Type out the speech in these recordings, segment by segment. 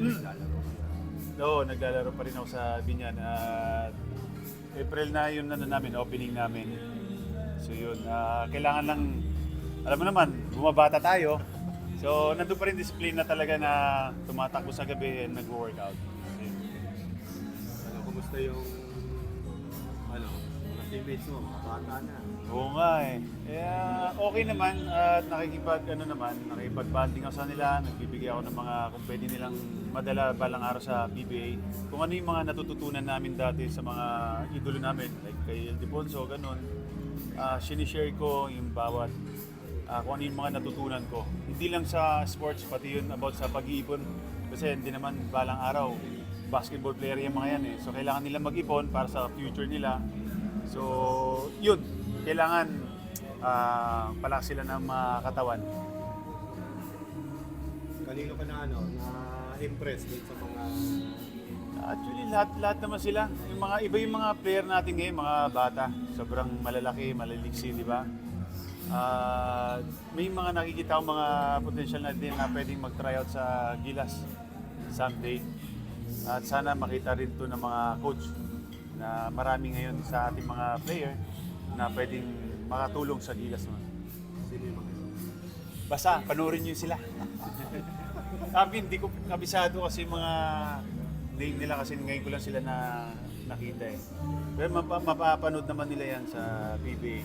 naglalaro. Oo, naglalaro pa rin ako sa Binyan. At April na yun namin, opening namin. So yun, kailangan lang, alam mo naman, bumabata tayo. So nandun pa rin discipline na talaga na tumatakbo sa gabi and nag-workout. Ano, kumusta yung mga teammates mo, mga bata na? Oo nga eh. Kaya okay naman at nakikipag-banding ako sa nila, nagbibigay ako ng mga kung pwede nilang madala balang araw sa PBA. Kung ano yung mga natututunan namin dati sa mga idolo namin, like kay Ildefonso, ganun. Sinishare ko yung bawat kung ano yung mga natutunan ko. Hindi lang sa sports, pati yun about sa pag-iipon. Kasi hindi naman balang araw, basketball player yung mga yan eh. So kailangan nila mag-ipon para sa future nila. So yun, kailangan pala sila ng mga katawan. Kanino ka na-impress din sa mga... Actually, lahat naman sila. Yung mga iba yung mga player natin ngayon, mga bata. Sobrang malalaki, malaliksi, di ba? May mga nakikita akong mga potential na din na pwedeng mag-tryout sa Gilas someday. At sana makita rin to ng mga coach na marami ngayon sa ating mga player na pwedeng makatulong sa Gilas naman. Sino yung mga ito? Basta, panoorin nyo sila. Sabi, hindi ko kabisado kasi mga name nila kasi ngayon ko lang sila na nakita eh. Pero mapapanood naman nila yan sa PBA.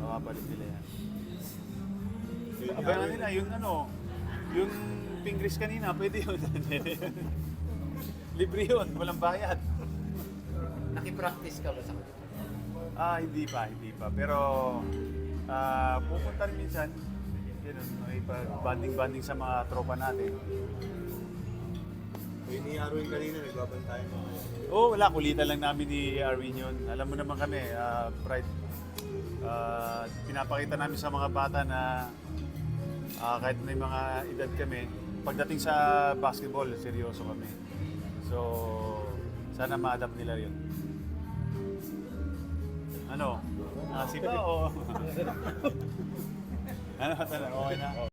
Mapapanood nila yan. Abangan nila, yung pingris kanina, pwede yun. Libre yun, walang bayad. Naki-practice ka ba sa kanila? Hindi pa. Pero pupunta rin minsan. Banding sa mga tropa natin. Yung ni Arwin kanina, nagbabantayan mo. Wala. Kulitan lang namin ni Arwin yun. Alam mo naman kami, pride. Pinapakita namin sa mga bata na kahit may mga edad kami, pagdating sa basketball, seryoso kami. So, sana ma-adapt nila yun. Ano? Sipa o? Ano? Okay na?